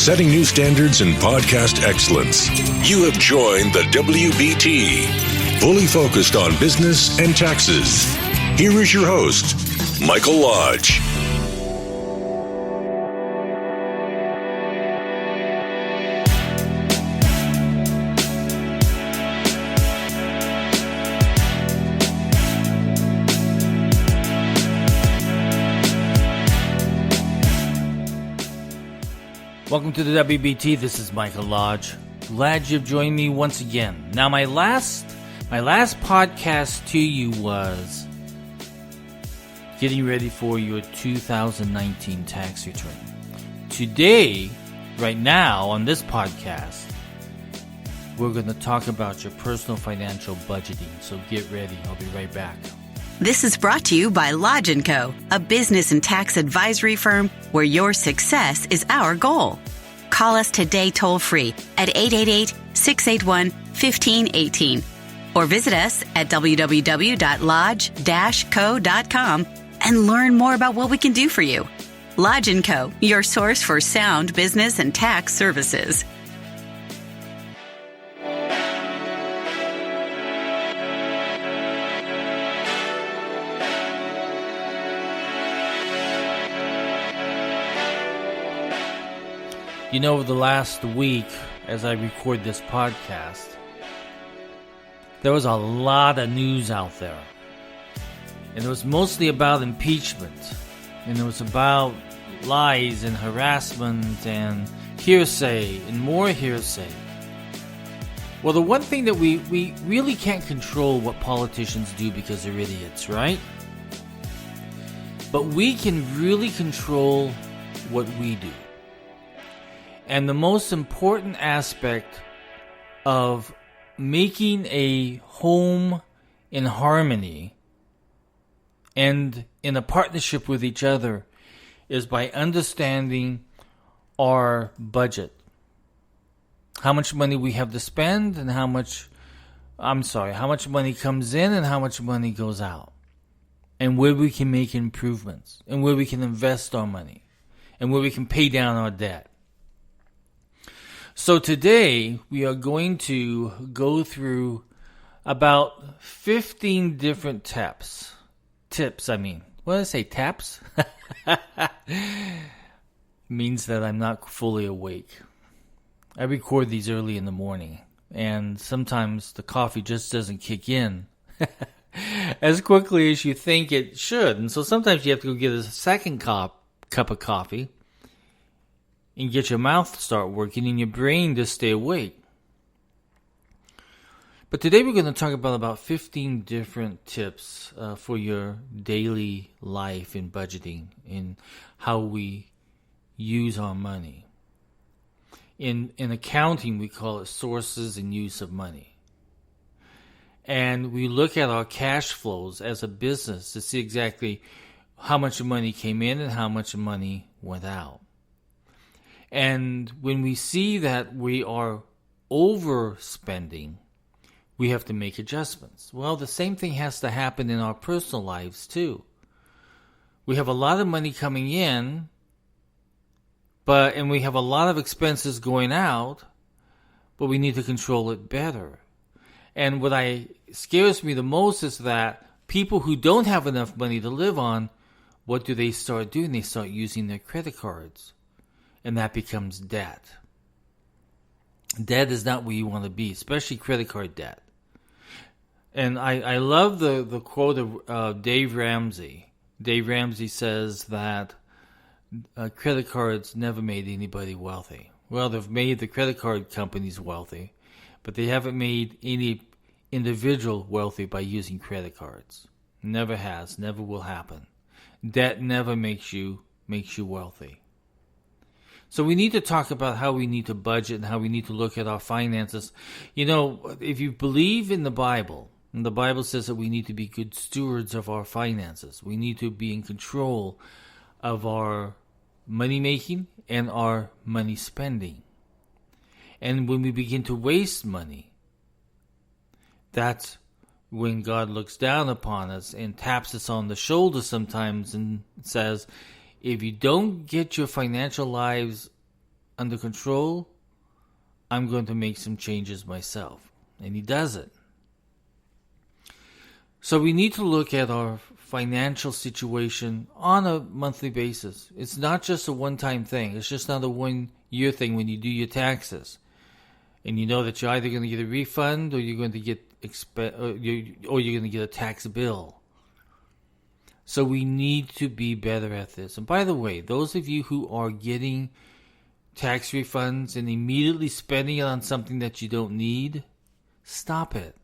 setting new standards in podcast excellence. You have joined the WBT, fully focused on business and taxes. Here is your host, Michael Lodge. Welcome to the WBT. This is Michael Lodge. Glad you've joined me once again. Now, my last podcast to you was getting ready for your 2019 tax return. Today, right now, on this podcast, we're going to talk about your personal financial budgeting. So get ready. I'll be right back. This is brought to you by Lodge & Co., a business and tax advisory firm where your success is our goal. Call us today toll-free at 888-681-1518 or visit us at www.lodge-co.com and learn more about what we can do for you. Lodge & Co., your source for sound business and tax services. You know, over the last week, as I record this podcast, there was a lot of news out there. And it was mostly about impeachment. And it was about lies and harassment and hearsay and more hearsay. Well, the one thing that we really can't control what politicians do because they're idiots, right? But we can really control what we do. And the most important aspect of making a home in harmony and in a partnership with each other is by understanding our budget. How much money we have to spend and how much money comes in and how much money goes out. And where we can make improvements and where we can invest our money and where we can pay down our debt. So today, we are going to go through about 15 different tips. What did I say, taps? Means that I'm not fully awake. I record these early in the morning, and sometimes the coffee just doesn't kick in as quickly as you think it should. And so sometimes you have to go get a second cup of coffee and get your mouth to start working and your brain to stay awake. But today we're going to talk about 15 different tips for your daily life in budgeting, in how we use our money. In accounting, we call it sources and use of money. And we look at our cash flows as a business to see exactly how much money came in and how much money went out. And when we see that we are overspending, we have to make adjustments. Well, the same thing has to happen in our personal lives too. We have a lot of money coming in, and we have a lot of expenses going out, but we need to control it better. And what scares me the most is that people who don't have enough money to live on, what do they start doing? They start using their credit cards. And that becomes debt. Debt is not where you want to be, especially credit card debt. And I love the quote of Dave Ramsey. Dave Ramsey says that credit cards never made anybody wealthy. Well, they've made the credit card companies wealthy, but they haven't made any individual wealthy by using credit cards. Never has, never will happen. Debt never makes you wealthy. So we need to talk about how we need to budget and how we need to look at our finances. You know, if you believe in the Bible, and the Bible says that we need to be good stewards of our finances. We need to be in control of our money making and our money spending. And when we begin to waste money, that's when God looks down upon us and taps us on the shoulder sometimes and says, if you don't get your financial lives under control, I'm going to make some changes myself. And he does it. So we need to look at our financial situation on a monthly basis. It's not just a one-time thing. It's just not a one-year thing when you do your taxes. And you know that you're either going to get a refund or you're going to get or you're going to get a tax bill. So we need to be better at this. And by the way, those of you who are getting tax refunds and immediately spending it on something that you don't need, stop it.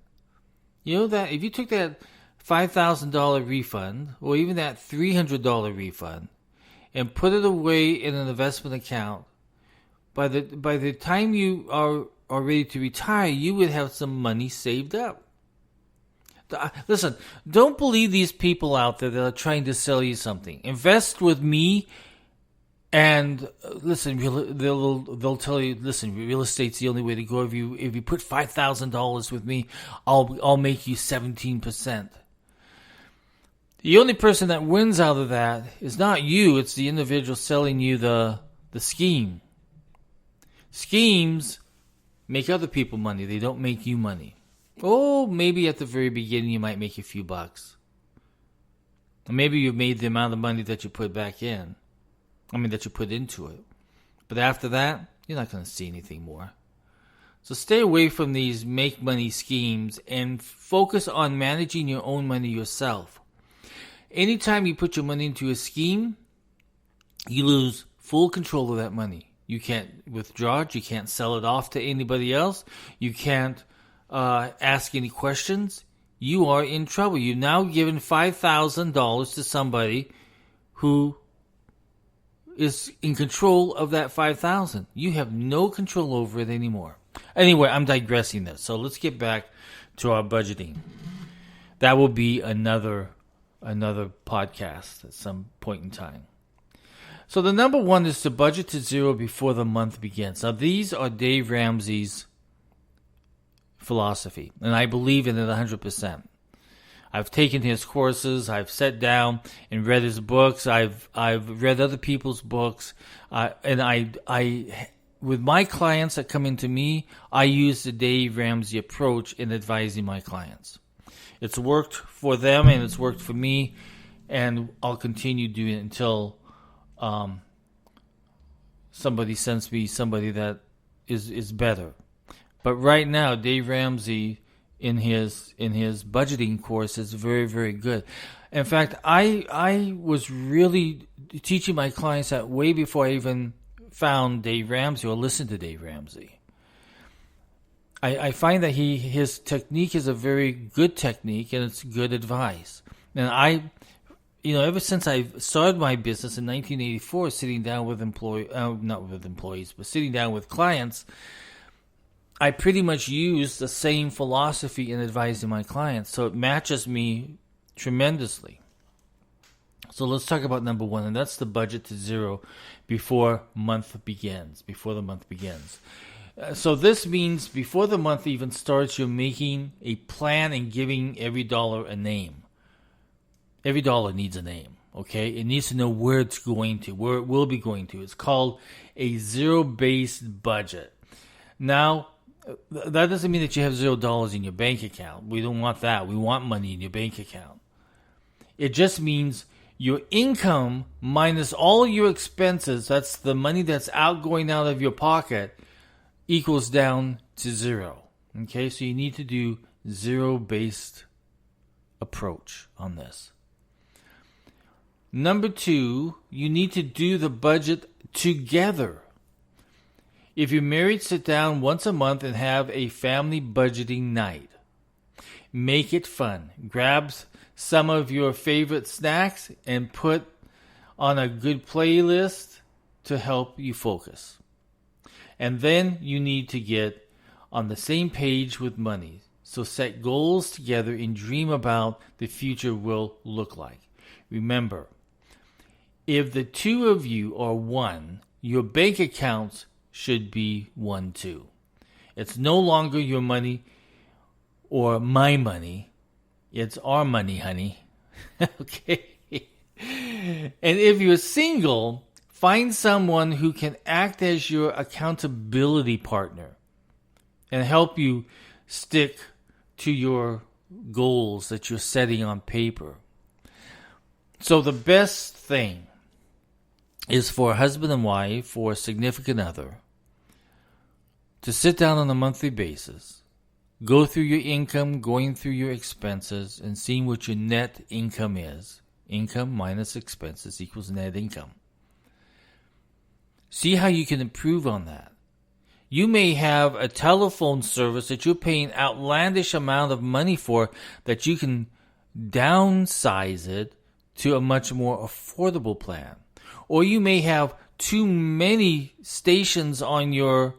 You know that if you took that $5,000 refund or even that $300 refund and put it away in an investment account, by the time you are ready to retire, you would have some money saved up. Listen, don't believe these people out there that are trying to sell you something. Invest with me, and listen, they'll tell you, listen, real estate's the only way to go. If you put $5,000 with me, I'll make you 17%. The only person that wins out of that is not you; it's the individual selling you the scheme. Schemes make other people money; they don't make you money. Oh, maybe at the very beginning you might make a few bucks. Or maybe you've made the amount of money that you put back in. That you put into it. But after that, you're not going to see anything more. So stay away from these make money schemes and focus on managing your own money yourself. Anytime you put your money into a scheme, you lose full control of that money. You can't withdraw it. You can't sell it off to anybody else. You can't ask any questions. You are in trouble. You've now given $5,000 to somebody who is in control of that $5,000. You have no control over it anymore. Anyway, I'm digressing this. So let's get back to our budgeting. That will be another podcast at some point in time. So the number one is to budget to zero before the month begins. Now these are Dave Ramsey's philosophy, and I believe in it 100%. I've taken his courses. I've sat down and read his books. I've read other people's books, and I with my clients that come into me, I use the Dave Ramsey approach in advising my clients. It's worked for them and it's worked for me, and I'll continue doing it until somebody sends me somebody that is better. But right now, Dave Ramsey in his budgeting course is very, very good. In fact, I was really teaching my clients that way before I even found Dave Ramsey or listened to Dave Ramsey. I find that his technique is a very good technique and it's good advice. And ever since I started my business in 1984, sitting down with sitting down with clients, I pretty much use the same philosophy in advising my clients, so it matches me tremendously. So let's talk about number one, and that's the budget to zero before the month begins. So this means before the month even starts, you're making a plan and giving every dollar a name. Every dollar needs a name, okay? It needs to know where it's going to, where it will be going to. It's called a zero-based budget. Now, that doesn't mean that you have $0 in your bank account. We don't want that. We want money in your bank account. It just means your income minus all your expenses, that's the money that's going out of your pocket, equals down to zero. Okay, so you need to do zero-based approach on this. Number two, you need to do the budget together. If you're married, sit down once a month and have a family budgeting night. Make it fun. Grab some of your favorite snacks and put on a good playlist to help you focus. And then you need to get on the same page with money. So set goals together and dream about the future will look like. Remember, if the two of you are one, your bank accounts should be one too. It's no longer your money or my money. It's our money, honey. Okay? And if you're single, find someone who can act as your accountability partner and help you stick to your goals that you're setting on paper. So the best thing is for a husband and wife or a significant other to sit down on a monthly basis, go through your income, going through your expenses, and seeing what your net income is. Income minus expenses equals net income. See how you can improve on that. You may have a telephone service that you're paying outlandish amount of money for that you can downsize it to a much more affordable plan. Or you may have too many stations on your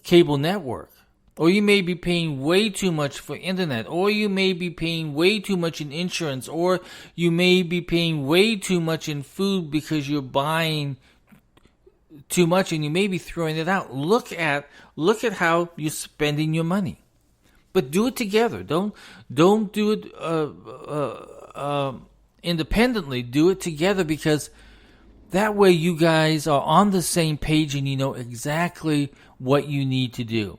cable network. Or you may be paying way too much for internet. Or you may be paying way too much in insurance. Or you may be paying way too much in food because you're buying too much and you may be throwing it out. Look at how you're spending your money. But do it together. Don't do it independently. Do it together, because that way you guys are on the same page and you know exactly what you need to do.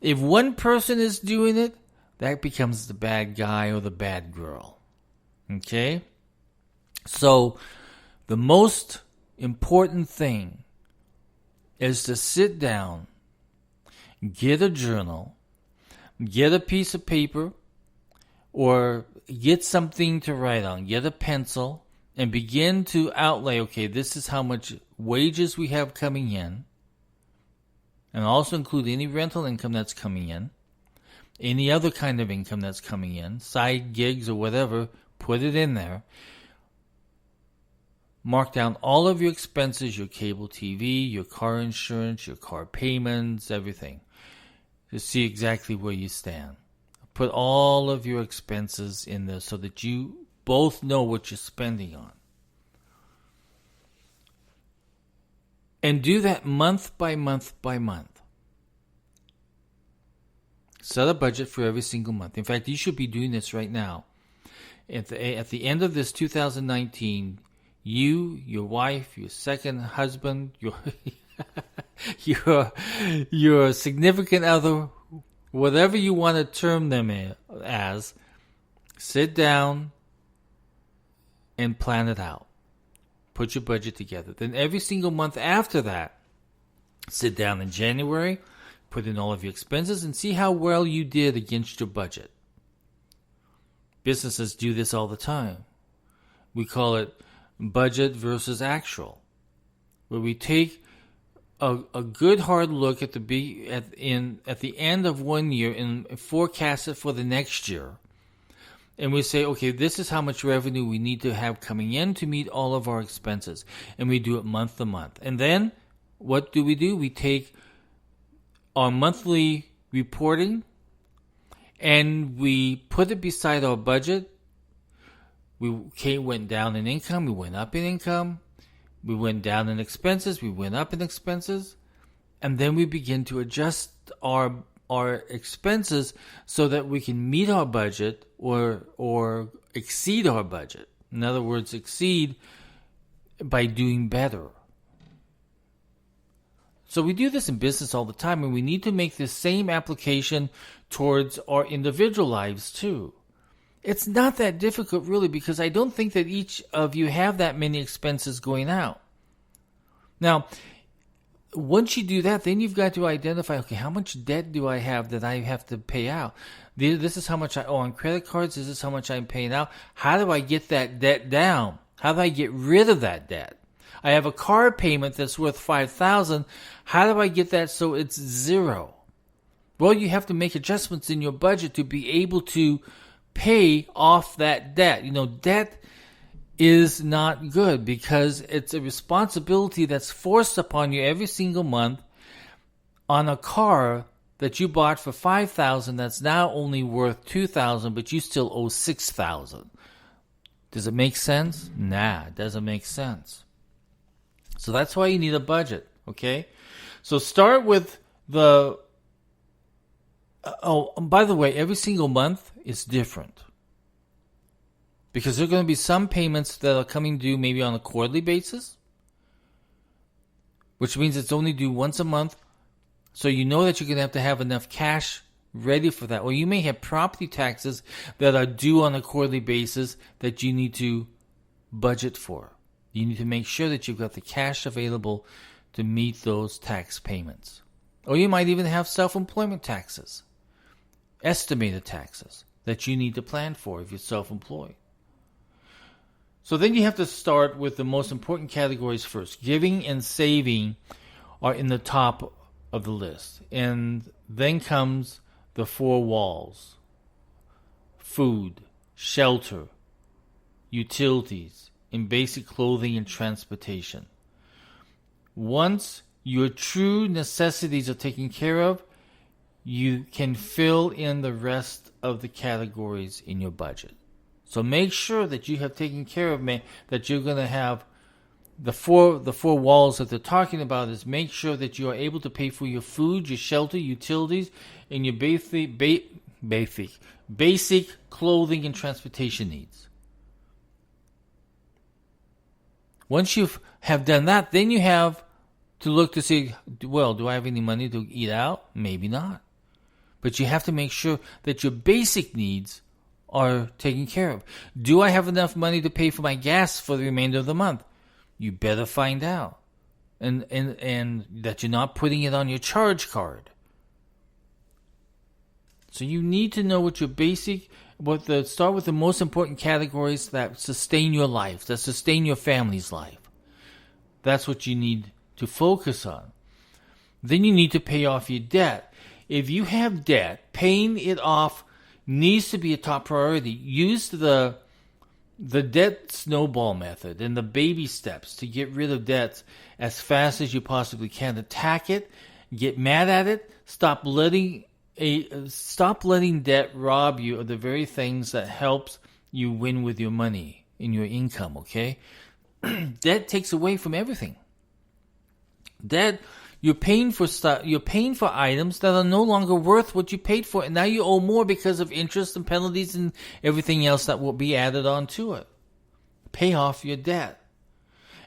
If one person is doing it, that becomes the bad guy or the bad girl. Okay? So, the most important thing is to sit down, get a journal, get a piece of paper, or get something to write on, get a pencil, and begin to outlay, okay, this is how much wages we have coming in, and also include any rental income that's coming in, any other kind of income that's coming in, side gigs or whatever, put it in there. Mark down all of your expenses, your cable TV, your car insurance, your car payments, everything. To see exactly where you stand. Put all of your expenses in there so that you both know what you're spending on. And do that month by month by month. Set a budget for every single month. In fact, you should be doing this right now. At the end of this 2019, you, your wife, your second husband, your significant other, whatever you want to term them as, sit down and plan it out. Put your budget together. Then every single month after that, sit down in January, put in all of your expenses, and see how well you did against your budget. Businesses do this all the time. We call it budget versus actual, where we take a good hard look at the end of one year and forecast it for the next year, and we say, okay, this is how much revenue we need to have coming in to meet all of our expenses, and we do it month to month. And then what do? We take our monthly reporting and we put it beside our budget. We went down in income, we went up in income, we went down in expenses, we went up in expenses, and then we begin to adjust our expenses so that we can meet our budget or exceed our budget. In other words, exceed by doing better. So we do this in business all the time, and we need to make this same application towards our individual lives too. It's not that difficult, really, because I don't think that each of you have that many expenses going out. Now, once you do that, then you've got to identify, okay, how much debt do I have that I have to pay out? This is how much I owe on credit cards. This is how much I'm paying out. How do I get that debt down? How do I get rid of that debt? I have a car payment that's worth $5,000. How do I get that so it's zero? Well, you have to make adjustments in your budget to be able to pay off that debt. Debt is not good because it's a responsibility that's forced upon you every single month on a car that you bought for $5,000 that's now only worth $2,000, but you still owe $6,000. Does it make sense? Nah, it doesn't make sense. So that's why you need a budget, okay? So start with the... by the way, every single month is different. Because there are going to be some payments that are coming due maybe on a quarterly basis. which means it's only due once a month. So you know that you're going to have enough cash ready for that. Or you may have property taxes that are due on a quarterly basis that you need to budget for. You need to make sure that you've got the cash available to meet those tax payments. Or you might even have self-employment taxes, estimated taxes that you need to plan for if you're self-employed. So then you have to start with the most important categories first. Giving and saving are in the top of the list. And then comes the four walls: food, shelter, utilities, and basic clothing and transportation. Once your true necessities are taken care of, you can fill in the rest of the categories in your budget. So make sure that you have taken care of that you're going to have the four walls that they're talking about. Is make sure that you are able to pay for your food, your shelter, utilities, and your basic clothing and transportation needs. Once you have done that, then you have to look to see, well, do I have any money to eat out? Maybe not. But you have to make sure that your basic needs are taken care of. Do I have enough money to pay for my gas for the remainder of the month? You better find out. And that you're not putting it on your charge card. So you need to know what your start with the most important categories that sustain your life, that sustain your family's life. That's what you need to focus on. Then you need to pay off your debt. If you have debt, paying it off needs to be a top priority. Use the debt snowball method and the baby steps to get rid of debts as fast as you possibly can. Attack it, get mad at it, stop letting debt rob you of the very things that helps you win with your money and your income, okay? Debt takes away from everything. Debt, you're paying for items that are no longer worth what you paid for, and now you owe more because of interest and penalties and everything else that will be added on to it. Pay off your debt.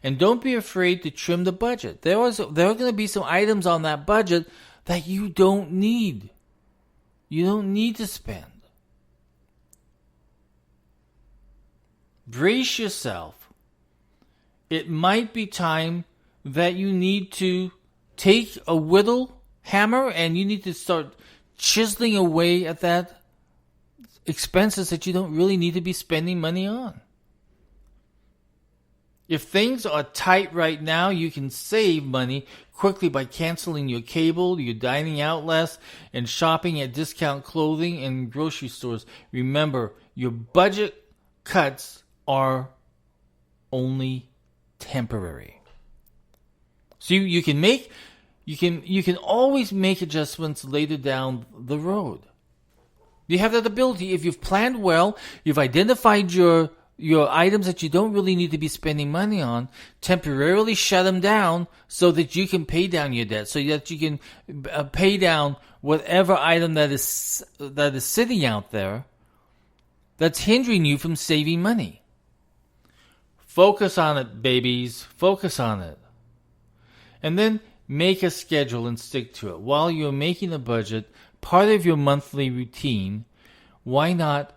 And don't be afraid to trim the budget. There are going to be some items on that budget that you don't need. You don't need to spend. Brace yourself. It might be time that you need to take a whittle hammer and you need to start chiseling away at that expenses that you don't really need to be spending money on. If things are tight right now, you can save money quickly by canceling your cable, your dining out less, and shopping at discount clothing and grocery stores. Remember, your budget cuts are only temporary. So you can always make adjustments later down the road. You have that ability. If you've planned well, you've identified your items that you don't really need to be spending money on, temporarily shut them down so that you can pay down your debt, so that you can pay down whatever item that is sitting out there that's hindering you from saving money. Focus on it, babies. Focus on it. And then make a schedule and stick to it. While you're making a budget, part of your monthly routine, why not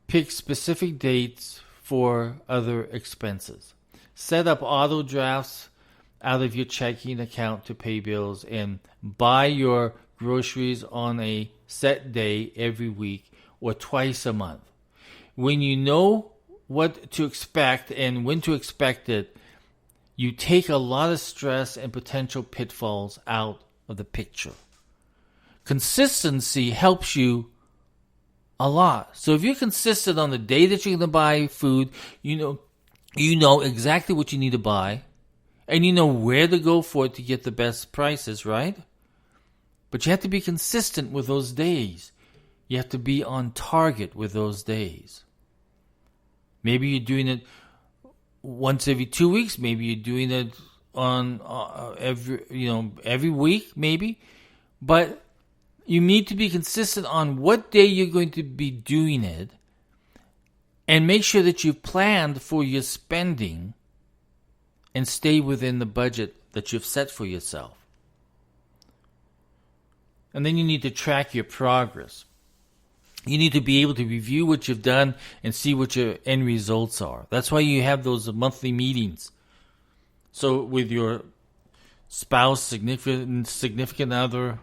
pick specific dates for other expenses? Set up auto drafts out of your checking account to pay bills and buy your groceries on a set day every week or twice a month. When you know what to expect and when to expect it, you take a lot of stress and potential pitfalls out of the picture. Consistency helps you a lot. So if you're consistent on the day that you're going to buy food, you know exactly what you need to buy, and you know where to go for it to get the best prices, right? But you have to be consistent with those days. You have to be on target with those days. Maybe you're doing it once every 2 weeks. Maybe you're doing it on every week, maybe. But you need to be consistent on what day you're going to be doing it, and make sure that you've planned for your spending and stay within the budget that you've set for yourself. And then you need to track your progress. You need to be able to review what you've done and see what your end results are. That's why you have those monthly meetings. So with your spouse, significant other,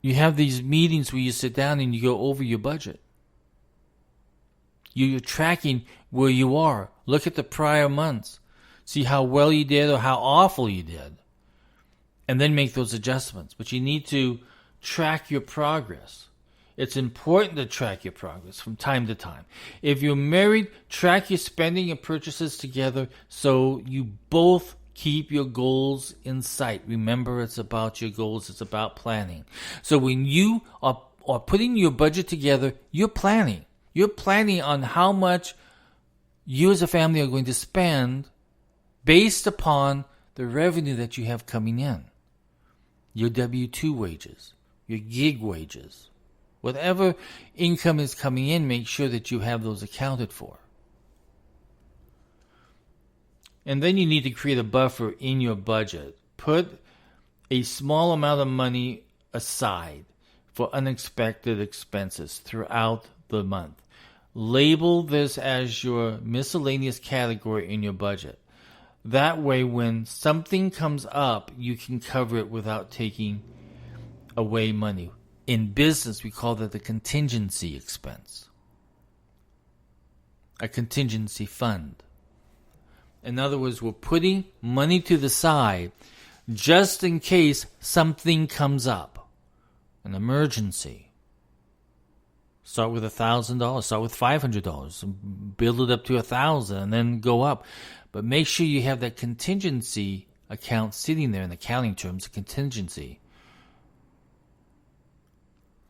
you have these meetings where you sit down and you go over your budget. You're tracking where you are. Look at the prior months. See how well you did or how awful you did. And then make those adjustments. But you need to track your progress. It's important to track your progress from time to time. If you're married, track your spending and purchases together so you both keep your goals in sight. Remember, it's about your goals. It's about planning. So when you are putting your budget together, you're planning. You're planning on how much you as a family are going to spend based upon the revenue that you have coming in. Your W-2 wages, your gig wages, whatever income is coming in, make sure that you have those accounted for. And then you need to create a buffer in your budget. Put a small amount of money aside for unexpected expenses throughout the month. Label this as your miscellaneous category in your budget. That way, when something comes up, you can cover it without taking away money. In business, we call that the contingency expense. A contingency fund. In other words, we're putting money to the side just in case something comes up. An emergency. Start with $1,000, start with $500, build it up to $1,000 and then go up. But make sure you have that contingency account sitting there in accounting terms, a contingency.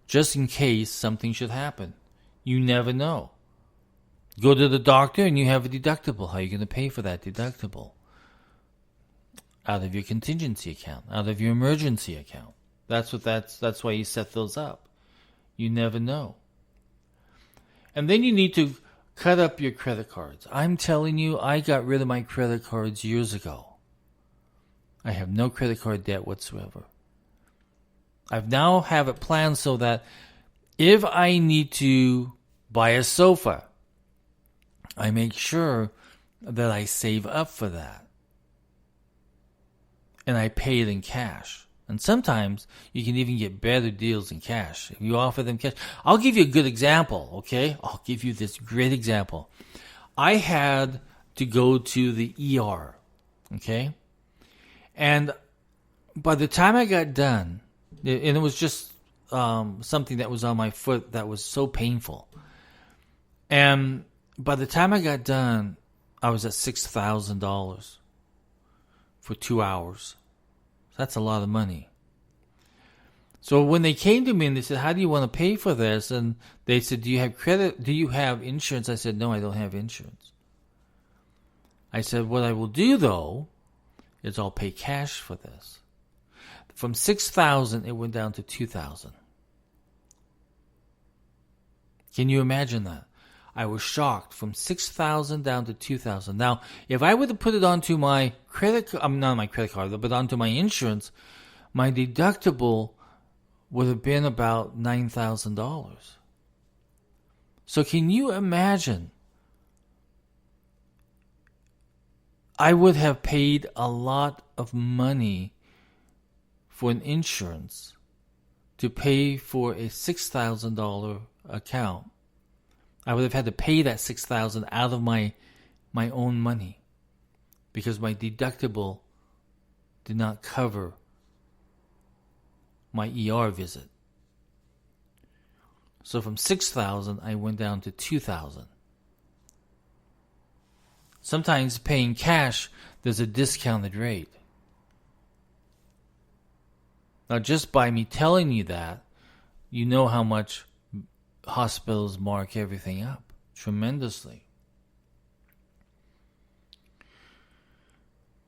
Just in case something should happen. You never know. Go to the doctor and you have a deductible. How are you going to pay for that deductible? Out of your contingency account, out of your emergency account. That's why you set those up. You never know. And then you need to cut up your credit cards. I'm telling you, I got rid of my credit cards years ago. I have no credit card debt whatsoever. I now have it planned so that if I need to buy a sofa, I make sure that I save up for that. And I pay it in cash. And sometimes you can even get better deals in cash. If you offer them cash. I'll give you a good example, okay? I'll give you this great example. I had to go to the ER, okay? And by the time I got done, and it was just something that was on my foot that was so painful. And by the time I got done, I was at $6,000 for 2 hours. That's a lot of money. So when they came to me and they said, how do you want to pay for this? And they said, do you have credit? Do you have insurance? I said, no, I don't have insurance. I said, what I will do though, is I'll pay cash for this. From $6,000, it went down to $2,000. Can you imagine that? I was shocked. From $6,000 down to $2,000. Now, if I were to put it onto my not my credit card, but onto my insurance, my deductible would have been about $9,000. So can you imagine? I would have paid a lot of money for an insurance to pay for a $6,000 account. I would have had to pay that $6,000 out of my own money because my deductible did not cover my ER visit. So from $6,000, I went down to $2,000. Sometimes paying cash, there's a discounted rate. Now, just by me telling you that, you know how much hospitals mark everything up tremendously.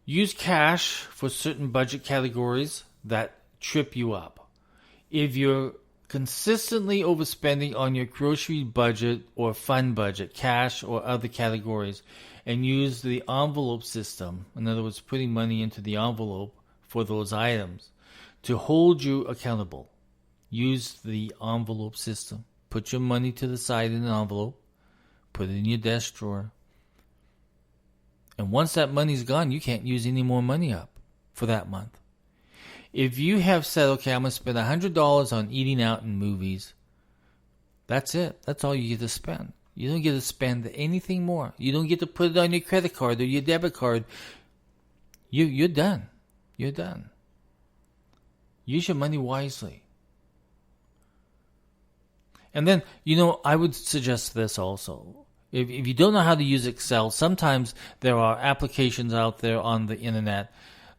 Use cash for certain budget categories that trip you up. If you're consistently overspending on your grocery budget or fund budget, cash or other categories, and use the envelope system, in other words, putting money into the envelope for those items, to hold you accountable. Use the envelope system. Put your money to the side in an envelope. Put it in your desk drawer. And once that money's gone, you can't use any more money up for that month. If you have said, okay, I'm going to spend $100 on eating out and movies, that's it. That's all you get to spend. You don't get to spend anything more. You don't get to put it on your credit card or your debit card. You're done. You're done. Use your money wisely. And then, I would suggest this also. If you don't know how to use Excel, sometimes there are applications out there on the internet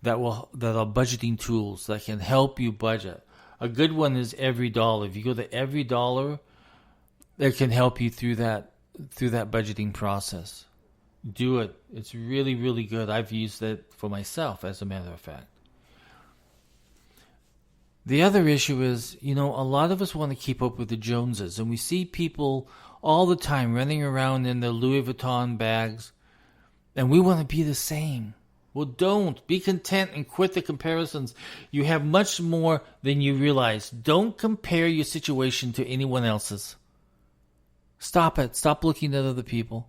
that are budgeting tools that can help you budget. A good one is EveryDollar. If you go to EveryDollar, it can help you through that budgeting process. Do it. It's really, really good. I've used it for myself, as a matter of fact. The other issue is, a lot of us want to keep up with the Joneses, and we see people all the time running around in their Louis Vuitton bags, and we want to be the same. Well, don't. Be content and quit the comparisons. You have much more than you realize. Don't compare your situation to anyone else's. Stop it. Stop looking at other people.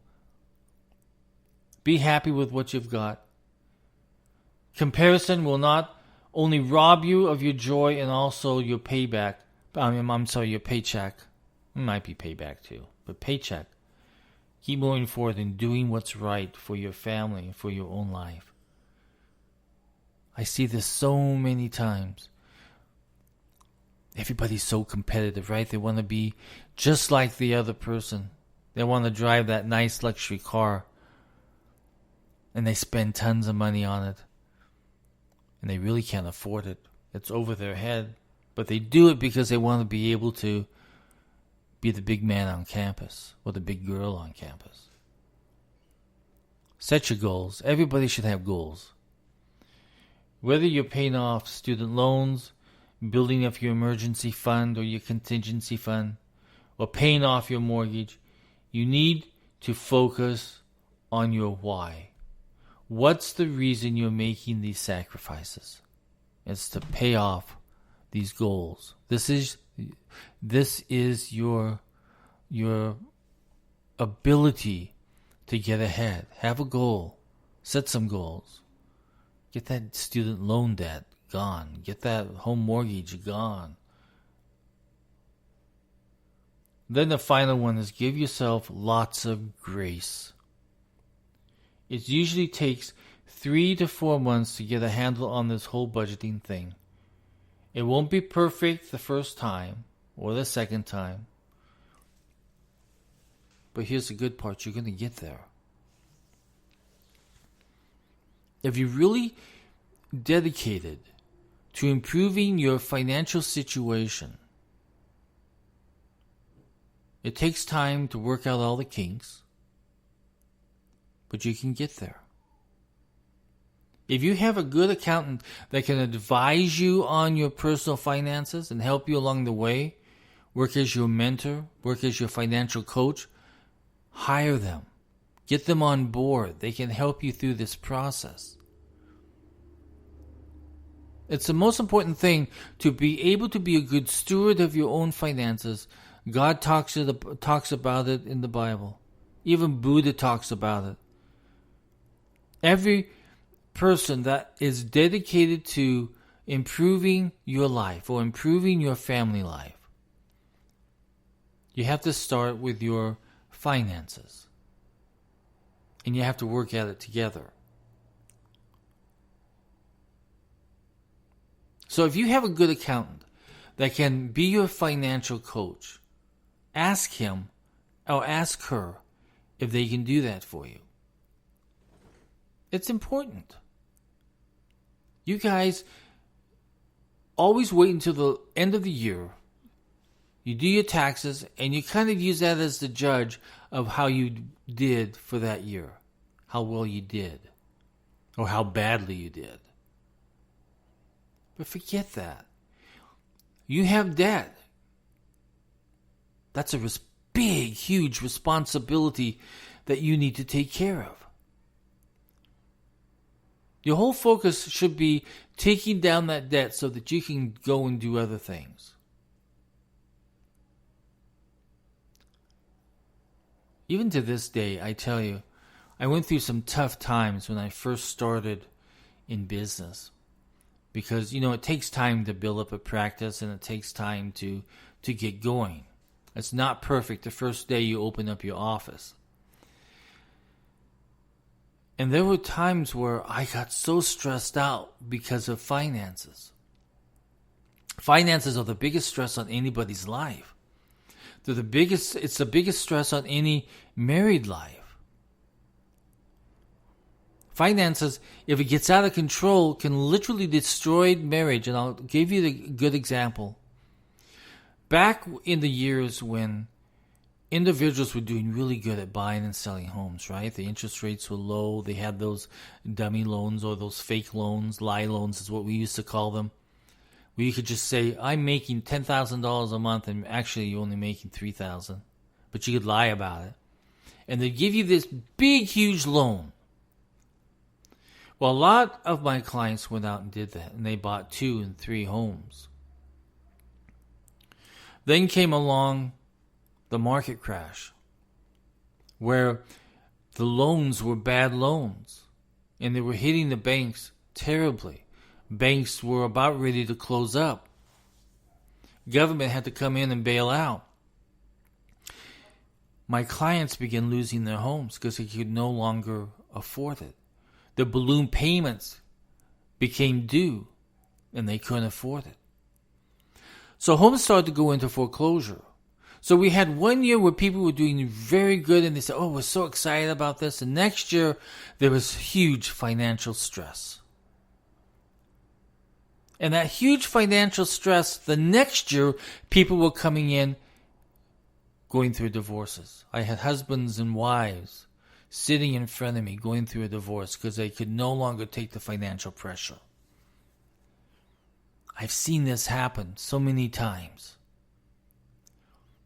Be happy with what you've got. Comparison will not only rob you of your joy and also your payback. Your paycheck. It might be payback too, but paycheck. Keep moving forward and doing what's right for your family and for your own life. I see this so many times. Everybody's so competitive, right? They want to be just like the other person. They want to drive that nice luxury car. And they spend tons of money on it. And they really can't afford it. It's over their head. But they do it because they want to be able to be the big man on campus or the big girl on campus. Set your goals. Everybody should have goals. Whether you're paying off student loans, building up your emergency fund or your contingency fund, or paying off your mortgage, you need to focus on your why. What's the reason you're making these sacrifices? It's to pay off these goals. This is your ability to get ahead. Have a goal. Set some goals. Get that student loan debt gone. Get that home mortgage gone. Then the final one is give yourself lots of grace. It usually takes 3 to 4 months to get a handle on this whole budgeting thing. It won't be perfect the first time or the second time. But here's the good part. You're going to get there. If you're really dedicated to improving your financial situation, it takes time to work out all the kinks, but you can get there. If you have a good accountant that can advise you on your personal finances and help you along the way, work as your mentor, work as your financial coach, hire them. Get them on board. They can help you through this process. It's the most important thing to be able to be a good steward of your own finances. God talks about it in the Bible. Even Buddha talks about it. Every person that is dedicated to improving your life or improving your family life, you have to start with your finances. And you have to work at it together. So if you have a good accountant that can be your financial coach, ask him or ask her if they can do that for you. It's important. You guys always wait until the end of the year. You do your taxes and you kind of use that as the judge of how you did for that year. How well you did. Or how badly you did. But forget that. You have debt. That's a big, huge responsibility that you need to take care of. Your whole focus should be taking down that debt so that you can go and do other things. Even to this day, I tell you, I went through some tough times when I first started in business. Because, it takes time to build up a practice and it takes time to get going. It's not perfect the first day you open up your office. And there were times where I got so stressed out because of finances. Finances are the biggest stress on anybody's life. It's the biggest stress on any married life. Finances, if it gets out of control, can literally destroy marriage. And I'll give you a good example. Back in the years when individuals were doing really good at buying and selling homes, right? The interest rates were low. They had those dummy loans or those fake loans, lie loans is what we used to call them. Where you could just say, I'm making $10,000 a month and actually you're only making $3,000. But you could lie about it. And they'd give you this big, huge loan. Well, a lot of my clients went out and did that. And they bought 2 and 3 homes. Then came along the market crash, where the loans were bad loans, and they were hitting the banks terribly. Banks were about ready to close up. Government had to come in and bail out. My clients began losing their homes because they could no longer afford it. The balloon payments became due, and they couldn't afford it. So homes started to go into foreclosure. So we had 1 year where people were doing very good and they said, we're so excited about this. And next year, there was huge financial stress. And that huge financial stress, the next year, people were coming in going through divorces. I had husbands and wives sitting in front of me going through a divorce because they could no longer take the financial pressure. I've seen this happen so many times.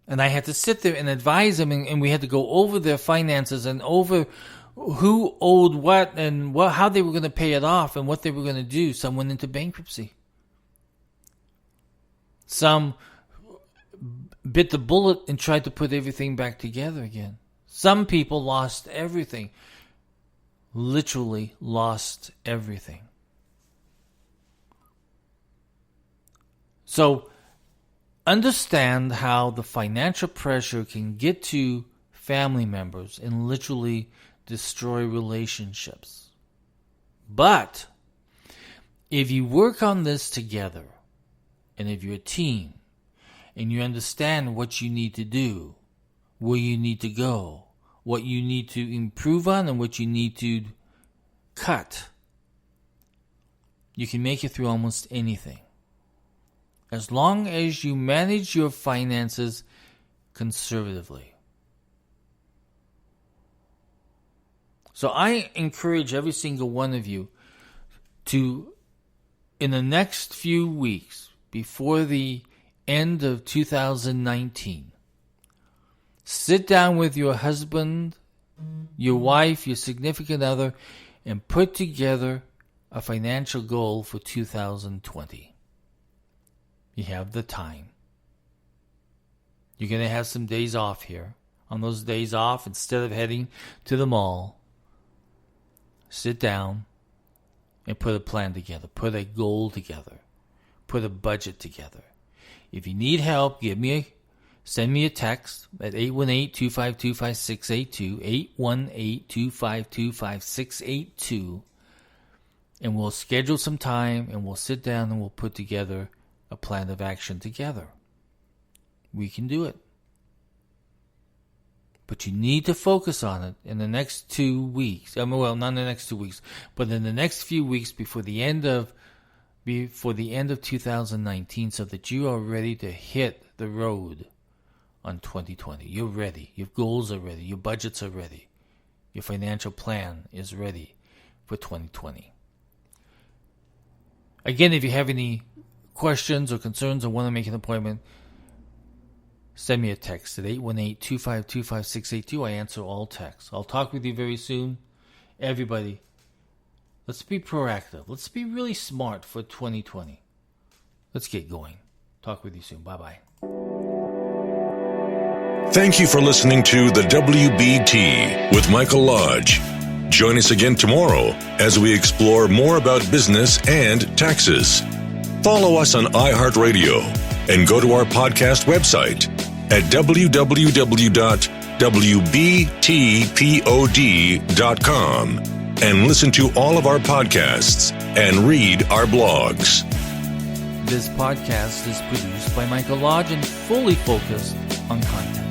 And I had to sit there and advise them, and we had to go over their finances and over who owed what and how they were going to pay it off and what they were going to do. Some went into bankruptcy. Some bit the bullet and tried to put everything back together again. Some people lost everything. Literally lost everything. So, understand how the financial pressure can get to family members and literally destroy relationships. But if you work on this together, and if you're a team, and you understand what you need to do, where you need to go, what you need to improve on, and what you need to cut, you can make it through almost anything. As long as you manage your finances conservatively. So I encourage every single one of you to, in the next few weeks, before the end of 2019, sit down with your husband, your wife, your significant other, and put together a financial goal for 2020. You have the time. You're going to have some days off here. On those days off, instead of heading to the mall, sit down and put a plan together. Put a goal together. Put a budget together. If you need help, send me a text at 818-252-5682, 818-252-5682, and we'll schedule some time and we'll sit down and we'll put together a plan of action together. We can do it. But you need to focus on it in the next 2 weeks. Not in the next 2 weeks, but in the next few weeks before the end of 2019, so that you are ready to hit the road on 2020. You're ready. Your goals are ready. Your budgets are ready. Your financial plan is ready for 2020. Again, if you have any questions or concerns or want to make an appointment, send me a text at 818-252-5682. I answer all texts. I'll talk with you very soon. Everybody, let's be proactive. Let's be really smart for 2020. Let's get going. Talk with you soon. Bye-bye. Thank you for listening to the WBT with Michael Lodge. Join us again tomorrow as we explore more about business and taxes. Follow us on iHeartRadio and go to our podcast website at www.wbtpod.com and listen to all of our podcasts and read our blogs. This podcast is produced by Michael Lodge and fully focused on content.